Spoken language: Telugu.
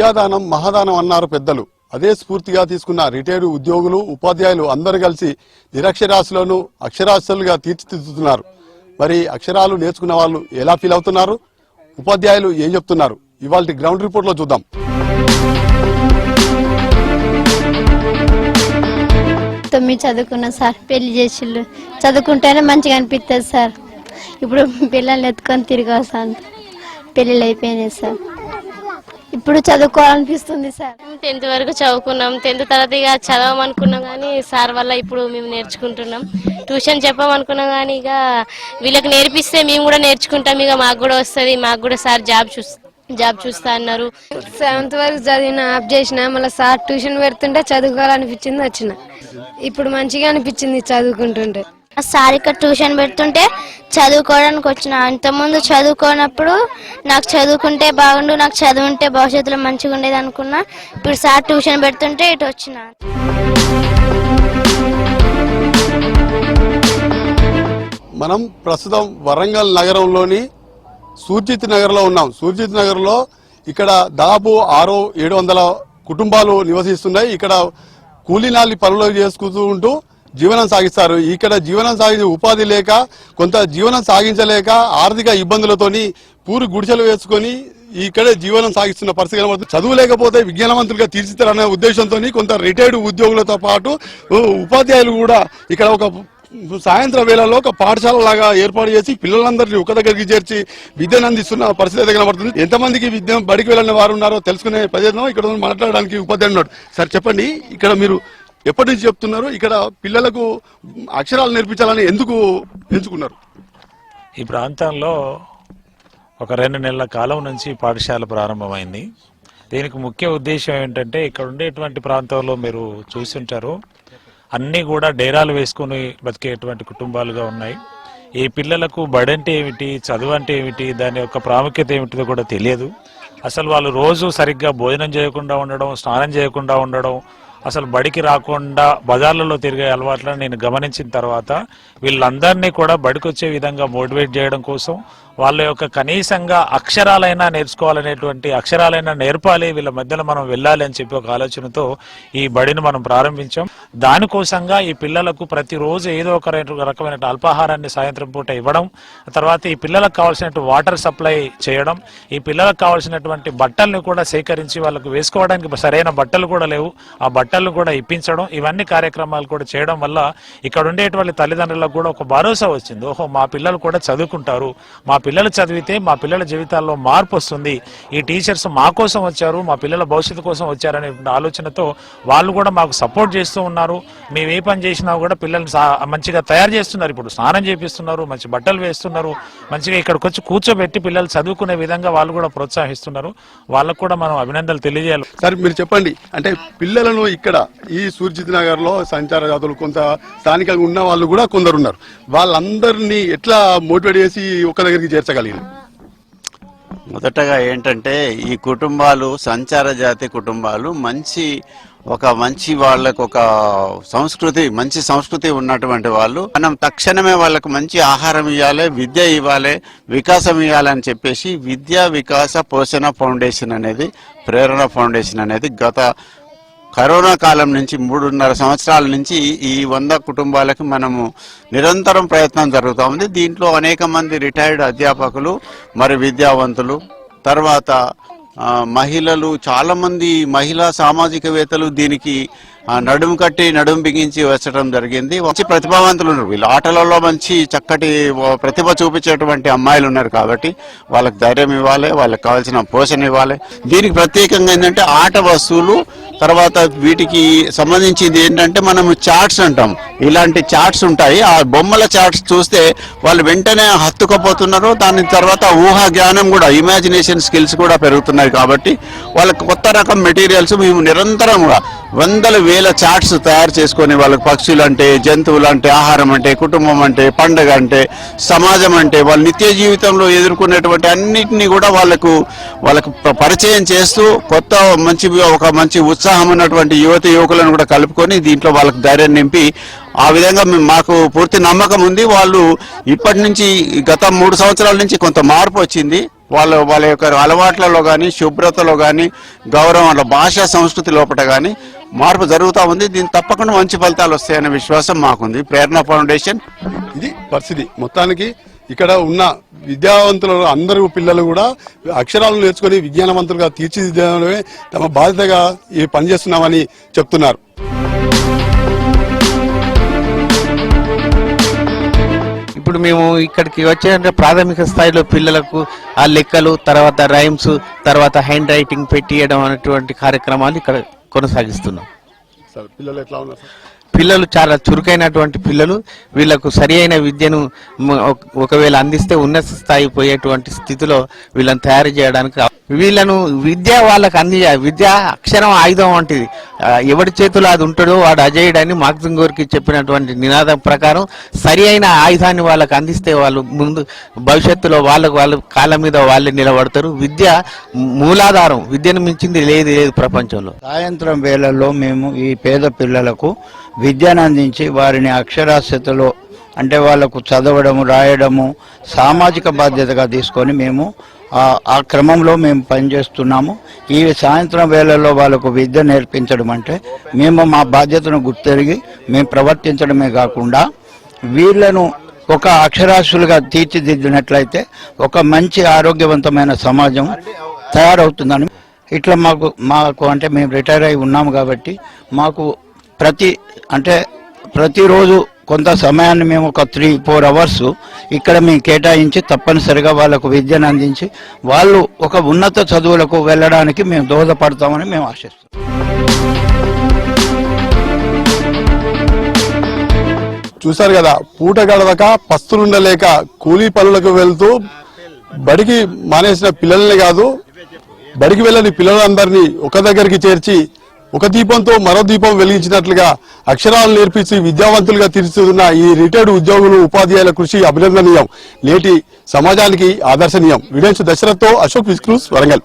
విద్యాదానం మహాదానం అన్నారు పెద్దలు. అదే స్ఫూర్తిగా తీసుకున్న రిటైర్డ్ ఉద్యోగులు, ఉపాధ్యాయులు అందరూ కలిసి నిరక్షరాస్యులను అక్షరాస్యులుగా తీర్చిదిద్దుతున్నారు. మరి అక్షరాలు నేర్చుకున్న వాళ్ళు ఎలా ఫీల్ అవుతున్నారు, ఉపాధ్యాయులు ఏం చెప్తున్నారు, ఇవాళ గ్రౌండ్ రిపోర్ట్ లో చూద్దాం. తొమ్మిది చదువుకున్నా సార్, పెళ్లి చేసిళ్ళు. చదువుకుంటేనే మంచిగా అనిపిస్తుంది సార్. ఇప్పుడు పిల్లల్ని ఎత్తుకొని తిరిగి వస్తాను, పెళ్ళిళ్ళు అయిపోయినాయి సార్. ఇప్పుడు చదువుకోవాలనిపిస్తుంది సార్. 10th వరకు చదువుకున్నాం. 10th తర్వాత ఇక చదవమనుకున్నాం కానీ సార్ వల్ల ఇప్పుడు మేము నేర్చుకుంటున్నాం. ట్యూషన్ చెప్పమనుకున్నాం కానీ ఇక వీళ్ళకి నేర్పిస్తే మేము కూడా నేర్చుకుంటాం. ఇక మాకు కూడా వస్తుంది, మాకు కూడా సార్ జాబ్ చూస్తా అన్నారు. 7th వరకు చదివిన ఆఫ్ చేసిన, మళ్ళీ సార్ ట్యూషన్ పెడుతుంటే చదువుకోవాలనిపించింది వచ్చిన. ఇప్పుడు మంచిగా అనిపించింది చదువుకుంటుంటే. సార్ ఇక్కడ ట్యూషన్ పెడుతుంటే చదువుకోవడానికి వచ్చిన. ఇంతకుముందు చదువుకోనప్పుడు నాకు చదువుకుంటే బాగుండు, నాకు చదువుంటే భవిష్యత్తులో మంచిగా ఉండేది అనుకున్నా. ఇప్పుడు సార్ ట్యూషన్ పెడుతుంటే ఇటు వచ్చిన. మనం ప్రస్తుతం వరంగల్ నగరంలోని సూర్జిత్ నగర్లో ఉన్నాం. సూర్జిత్ నగర్లో ఇక్కడ దాదాపు 600-700 కుటుంబాలు నివసిస్తున్నాయి. ఇక్కడ కూలీనాలి పనులు చేసుకుంటూ ఉంటూ జీవనం సాగిస్తారు. ఇక్కడ జీవనం సాగించే ఉపాధి లేక, కొంత జీవనం సాగించలేక ఆర్థిక ఇబ్బందులతోని పూరి గుడిసెలు వేసుకొని ఇక్కడే జీవనం సాగిస్తున్న పరిస్థితి కనబడుతుంది. చదువు లేకపోతే విజ్ఞానవంతులుగా తీర్చితారనే ఉద్దేశంతో కొంత రిటైర్డ్ ఉద్యోగులతో పాటు ఉపాధ్యాయులు కూడా ఇక్కడ ఒక సాయంత్రం వేళలో ఒక పాఠశాల లాగా ఏర్పాటు చేసి పిల్లలందరినీ ఒక దగ్గరికి చేర్చి విద్యను అందిస్తున్న పరిస్థితి అయితే కనబడుతుంది. ఎంతమందికి విద్య బడికి వెళ్ళిన వారు ఉన్నారో తెలుసుకునే ప్రయత్నం ఇక్కడ మాట్లాడడానికి ఉపాధ్యాయులు ఉన్నాడు. సార్ చెప్పండి, ఇక్కడ మీరు ఎప్పటి నుంచి చెప్తున్నారు, ఇక్కడ పిల్లలకు అక్షరాలు నేర్పించాలని ఎందుకు ఎంచుకున్నారు? ఈ ప్రాంతంలో ఒక 2 నెలల కాలం నుంచి పాఠశాల ప్రారంభమైంది. దీనికి ముఖ్య ఉద్దేశం ఏంటంటే, ఇక్కడ ఉండేటువంటి ప్రాంతంలో మీరు చూస్తుంటారు, అన్నీ కూడా డేరాలు వేసుకుని బతికేటువంటి కుటుంబాలుగా ఉన్నాయి. ఈ పిల్లలకు బడి అంటే ఏమిటి, చదువు అంటే ఏమిటి, దాని యొక్క ప్రాముఖ్యత ఏమిటిదో కూడా తెలియదు. అసలు వాళ్ళు రోజు సరిగ్గా భోజనం చేయకుండా ఉండడం, స్నానం చేయకుండా ఉండడం, అసలు బడికి రాకుండా బజార్లలో తిరిగే అలవాట్లను నేను గమనించిన తర్వాత వీళ్ళందరినీ కూడా బడికి వచ్చే విధంగా మోటివేట్ చేయడం కోసం, వాళ్ళ యొక్క కనీసంగా అక్షరాలైనా నేర్చుకోవాలనేటువంటి, అక్షరాలైనా నేర్పాలి, వీళ్ళ మధ్యలో మనం వెళ్ళాలి అని చెప్పి ఒక ఆలోచనతో ఈ బడిని మనం ప్రారంభించాం. దానికోసంగా ఈ పిల్లలకు ప్రతిరోజు ఏదో ఒక రకమైన అల్పాహారాన్ని సాయంత్రం పూట ఇవ్వడం, తర్వాత ఈ పిల్లలకు కావాల్సినటువంటి వాటర్ సప్లై చేయడం, ఈ పిల్లలకు కావాల్సినటువంటి బట్టల్ని కూడా సేకరించి వాళ్ళకు వేసుకోవడానికి సరైన బట్టలు కూడా లేవు, ఆ బట్టలు కూడా ఇప్పించడం, ఇవన్నీ కార్యక్రమాలు కూడా చేయడం వల్ల ఇక్కడ ఉండేటువంటి తల్లిదండ్రులకు కూడా ఒక భరోసా వచ్చింది. ఓహో, మా పిల్లలు కూడా చదువుకుంటారు, మా పిల్లలు చదివితే మా పిల్లల జీవితాల్లో మార్పు వస్తుంది, ఈ టీచర్స్ మా కోసం వచ్చారు, మా పిల్లల భవిష్యత్తు కోసం వచ్చారనే ఆలోచనతో వాళ్ళు కూడా మాకు సపోర్ట్ చేస్తూ ఉన్నారు. మేము ఏ పని చేసినా కూడా పిల్లల్ని మంచిగా తయారు చేస్తున్నారు. ఇప్పుడు స్నానం చేపిస్తున్నారు, మంచి బట్టలు వేస్తున్నారు, మంచిగా ఇక్కడికి వచ్చి కూర్చోబెట్టి పిల్లలు చదువుకునే విధంగా వాళ్ళు కూడా ప్రోత్సహిస్తున్నారు. వాళ్ళకు కూడా మనం అభినందనలు తెలియజేయాలి. సార్ మీరు చెప్పండి, అంటే పిల్లలను ఇక్కడ ఈ సూర్జిత్ నగర్ లో సంచార జాతులు కొంత స్థానికంగా ఉన్న వాళ్ళు కూడా కొందరు ఉన్నారు, వాళ్ళందరినీ ఎట్లా మోటివేట్ చేసి ఒక దగ్గరికి చేర్చగలిగిన? మొదటగా ఏంటంటే, ఈ కుటుంబాలు సంచార జాతి కుటుంబాలు మంచి వాళ్ళకు ఒక మంచి సంస్కృతి ఉన్నటువంటి వాళ్ళు. మనం తక్షణమే వాళ్ళకు మంచి ఆహారం ఇవ్వాలి, విద్య ఇవ్వాలి, వికాసం ఇవ్వాలని చెప్పేసి విద్యా వికాస పోషణ ఫౌండేషన్ అనేది, ప్రేరణ ఫౌండేషన్ అనేది గత కరోనా కాలం నుంచి 3.5 సంవత్సరాల నుంచి ఈ 100 కుటుంబాలకి మనము నిరంతరం ప్రయత్నం జరుగుతూ ఉంది. దీంట్లో అనేక మంది రిటైర్డ్ అధ్యాపకులు, మరి విద్యావంతులు, తర్వాత మహిళలు, చాలా మంది మహిళా సామాజికవేత్తలు దీనికి నడుము కట్టి నడుము బిగించి వచ్చడం జరిగింది. మంచి ప్రతిభావంతులు ఉన్నారు, వీళ్ళు ఆటలలో మంచి చక్కటి ప్రతిభ చూపించేటువంటి అమ్మాయిలు ఉన్నారు. కాబట్టి వాళ్ళకి ధైర్యం ఇవ్వాలి, వాళ్ళకి కావాల్సిన పోషణ ఇవ్వాలి. దీనికి ప్రత్యేకంగా ఏంటంటే ఆట వస్తువులు, తర్వాత వీటికి సంబంధించింది ఏంటంటే మనము చార్ట్స్ అంటాం, ఇలాంటి చార్ట్స్ ఉంటాయి. ఆ బొమ్మల చార్ట్స్ చూస్తే వాళ్ళు వెంటనే హత్తుకపోతున్నారు. దాని తర్వాత ఊహా జ్ఞానం కూడా, ఇమాజినేషన్ స్కిల్స్ కూడా పెరుగుతున్నాయి. కాబట్టి వాళ్ళకి కొత్త రకం మెటీరియల్స్ మేము నిరంతరం కూడా 100,000 చార్ట్స్ తయారు చేసుకొని వాళ్ళకి పక్షులు అంటే, జంతువులు అంటే, ఆహారం అంటే, కుటుంబం అంటే, పండుగ అంటే, సమాజం అంటే, వాళ్ళ నిత్య జీవితంలో ఎదుర్కొనేటువంటి అన్నిటినీ కూడా వాళ్ళకు పరిచయం చేస్తూ ఒక మంచి ఉత్సాహం ఉన్నటువంటి యువకులను కూడా కలుపుకొని దీంట్లో వాళ్ళకి ధైర్యం నింపి, ఆ విధంగా మాకు పూర్తి నమ్మకం ఉంది. వాళ్ళు ఇప్పటి నుంచి గత 3 సంవత్సరాల నుంచి కొంత మార్పు వచ్చింది. వాళ్ళ యొక్క అలవాట్లలో కానీ, శుభ్రతలో కానీ, గౌరవం, భాషా సంస్కృతి లోపల కానీ మార్పు జరుగుతూ ఉంది. దీనికి తప్పకుండా మంచి ఫలితాలు వస్తాయనే విశ్వాసం మాకుంది. ప్రేరణ ఫౌండేషన్ ఇది పరిస్థితి. మొత్తానికి ఇక్కడ ఉన్న విద్యావంతులు అందరూ పిల్లలు కూడా అక్షరాలను నేర్చుకుని విజ్ఞానవంతులుగా తీర్చిదిద్దడమే తమ బాధ్యతగా ఈ పనిచేస్తున్నామని చెప్తున్నారు. ఇప్పుడు మేము ఇక్కడికి వచ్చే ప్రాథమిక స్థాయిలో పిల్లలకు ఆ లెక్కలు, తర్వాత రైమ్స్, తర్వాత హ్యాండ్ రైటింగ్ పెట్టియడం అనేటువంటి కార్యక్రమాలు ఇక్కడ కొనసాగిస్తున్నాం. సార్ పిల్లలు ఎట్లా ఉన్నారు సార్? పిల్లలు చాలా చురుకైనటువంటి పిల్లలు. వీళ్ళకు సరి అయిన విద్యను ఒకవేళ అందిస్తే ఉన్నత స్థాయి పోయేటువంటి స్థితిలో వీళ్ళని తయారు చేయడానికి వీళ్ళను వాళ్ళకి విద్య అక్షరం ఆయుధం వంటిది. ఎవరి చేతిలో అది ఉంటాడో వాడు అజేయుడని మార్క్సింగ్ గోర్కి చెప్పినటువంటి నినాదం ప్రకారం సరి అయిన ఆయుధాన్ని వాళ్ళకి అందిస్తే వాళ్ళు ముందు భవిష్యత్తులో వాళ్ళ కాళ్ళ మీద వాళ్ళే నిలబడతారు. విద్య మూలాధారం. విద్యను మించింది లేదు ప్రపంచంలో. సాయంత్రం వేళల్లో మేము ఈ పేద పిల్లలకు విద్యను అందించి వారిని అక్షరాస్యతలో అంటే వాళ్లకు చదవడము, రాయడము సామాజిక బాధ్యతగా తీసుకొని మేము ఆ క్రమంలో మేము పనిచేస్తున్నాము. ఈ సాయంత్రం వేళల్లో వాళ్ళకు విద్య నేర్పించడం అంటే మేము మా బాధ్యతను గుర్తెరిగి మేము ప్రవర్తించడమే కాకుండా వీళ్లను ఒక అక్షరాస్యులుగా తీర్చిదిద్దినట్లయితే ఒక మంచి ఆరోగ్యవంతమైన సమాజం తయారవుతుందని ఇట్లా మాకు అంటే మేము రిటైర్ అయి ఉన్నాము కాబట్టి మాకు ప్రతిరోజు కొంత సమయాన్ని మేము ఒక 3-4 అవర్స్ ఇక్కడ మేము కేటాయించి తప్పనిసరిగా వాళ్ళకు విద్యను అందించి వాళ్ళు ఒక ఉన్నత చదువులకు వెళ్ళడానికి మేము దోహదపడతామని మేము ఆశిస్తాం. చూశారు కదా, పూట గడవక పస్తులుండలేక కూలీ పనులకు వెళ్తూ బడికి మానేసిన పిల్లల్ని కాదు, బడికి వెళ్ళని పిల్లలందరినీ ఒక దగ్గరికి చేర్చి ఒక దీపంతో మరో దీపం వెలిగించినట్లుగా అక్షరాలు నేర్పించి విద్యావంతులుగా తీర్చిదిద్దుతున్న ఈ రిటైర్డ్ ఉద్యోగులు, ఉపాధ్యాయుల కృషి అభినందనీయం, నేటి సమాజానికి ఆదర్శనీయం. వీడియో దశరథ్తో అశోక్ విస్క్రూస్, వరంగల్.